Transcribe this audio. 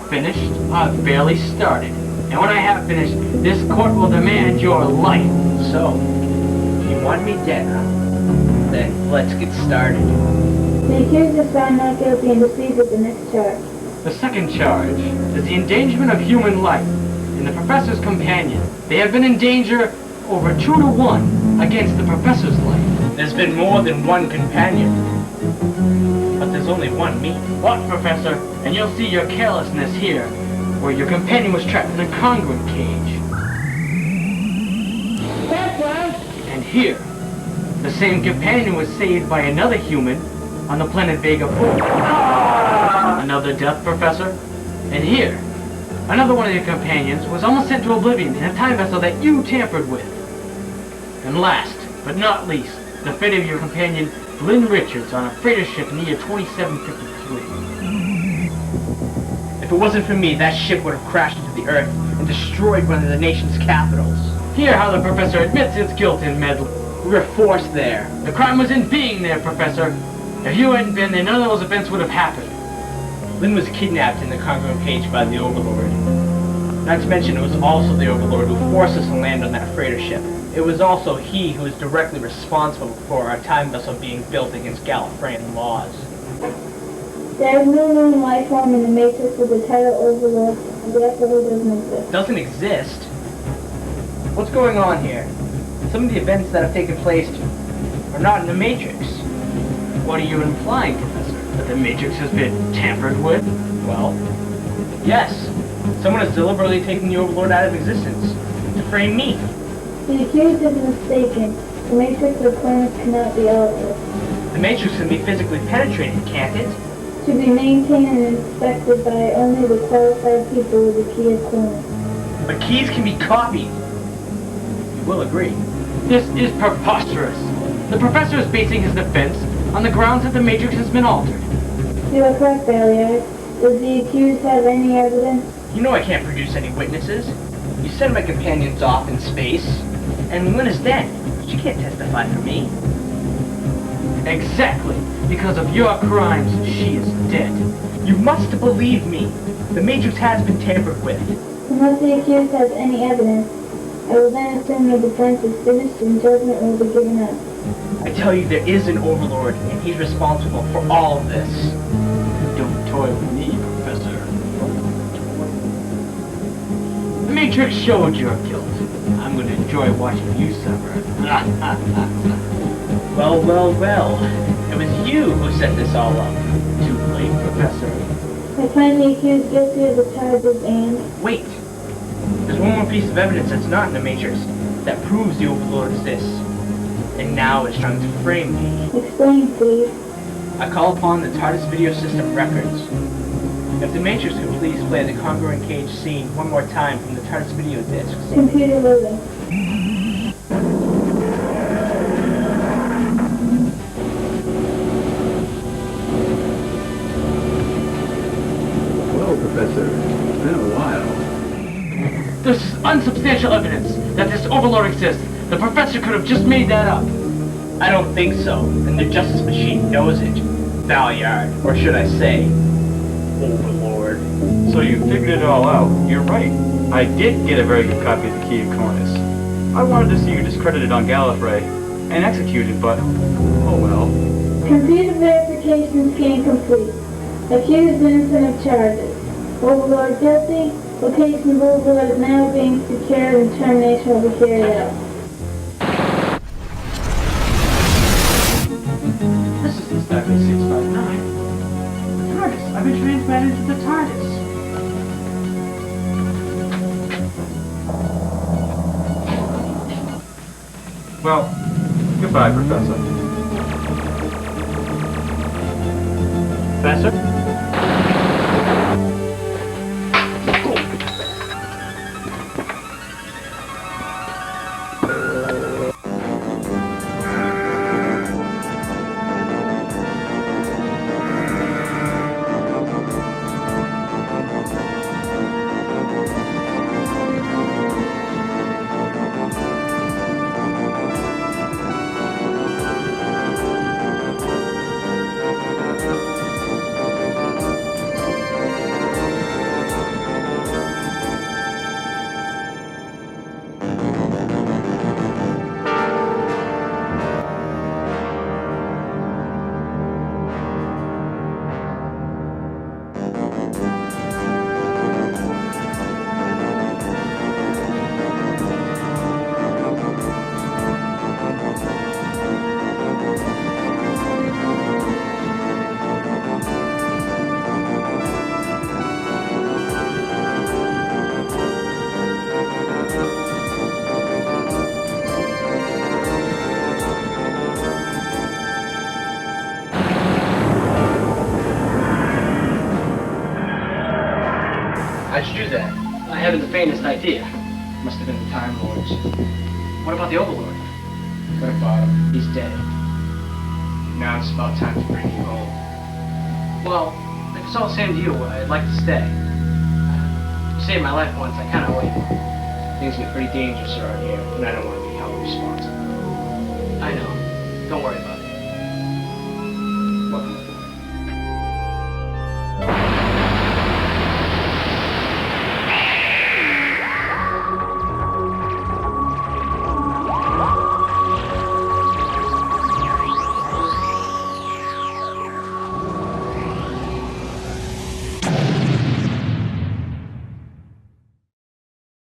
finished, I've barely started. And when I have finished, this court will demand your life. So, you want me dead, huh? Then let's get started. The accused is found not guilty and proceeds with the next charge. The second charge is the endangerment of human life. In the professor's companion, they have been in danger over 2-to-1 against the professor's life. There's been more than one companion. But there's only one me. What, Professor? And you'll see your carelessness here, where your companion was trapped in a congruent cage. And here, the same companion was saved by another human on the planet Vega 4. Another death, Professor. And here, another one of your companions was almost sent to oblivion in a time vessel that you tampered with. And last, but not least, the fate of your companion, Lynn Richards, on a freighter ship in the year 2753. If it wasn't for me, that ship would have crashed into the Earth and destroyed one of the nation's capitals. Hear how the Professor admits its guilt in meddling. We were forced there. The crime was in being there, Professor. If you hadn't been there, none of those events would have happened. Lynn was kidnapped in the congruent cage by the Overlord. Not to mention, it was also the Overlord who forced us to land on that freighter ship. It was also he who was directly responsible for our time vessel being built against Gallifreyan laws. There is no known life form in the Matrix with the title Overlord, and therefore it doesn't exist. Doesn't exist? What's going on here? Some of the events that have taken place are not in the Matrix. What are you implying, Professor? That the Matrix has been tampered with? Well, yes. Someone has deliberately taken the Overlord out of existence to frame me. The accused is mistaken. The Matrix of planets cannot be altered. The Matrix can be physically penetrated, can't it? To be maintained and inspected by only the qualified people with the key of clearance. But keys can be copied. You will agree. This is preposterous. The Professor is basing his defense on the grounds that the Matrix has been altered. You are correct, Baliard. Does the accused have any evidence? You know I can't produce any witnesses. You said my companion's off in space, and Lynn is dead. She can't testify for me. Exactly. Because of your crimes, she is dead. You must believe me. The Matrix has been tampered with. Unless the accused has any evidence, I will then assume the defense is finished and judgment will be given up. I tell you, there is an Overlord, and he's responsible for all of this. Don't toy with me, Professor. The Matrix showed your guilt. I'm going to enjoy watching you suffer. Well, well, well. It was you who set this all up. Too late, Professor. I find the accused guilty of the charges and... Wait. There's one more piece of evidence that's not in the Matrix that proves the Overlord exists. And now it's trying to frame me. Explain, please. I call upon the TARDIS video system records. If the Matrix could please play the congruent cage scene one more time from the TARDIS video discs. Computer loading. Well, Professor, it's been a while. There's unsubstantial evidence that this Overlord exists. The Professor could have just made that up. I don't think so, and the Justice Machine knows it. Baliard, or should I say, Overlord. So you figured it all out. You're right. I did get a very good copy of the Key of Cornus. I wanted to see you discredited on Gallifrey and executed, but oh well. Computer verification scan complete. Accused innocent of charges. Overlord guilty. Location of Overlord is now being secured and termination will be carried out. This is the Starbase 659. The TARDIS. I've been transmitted to the TARDIS. Well, goodbye, Professor. Professor? How'd you do that? I haven't the faintest idea. Must have been the Time Lords. What about the Overlord? What about him? He's dead. Now it's about time to bring you home. Well, if it's all the same to you, I'd like to stay. You saved my life once, I kind of owe you. Things get pretty dangerous around here, and I don't want to be held responsible. I know. Don't worry about it.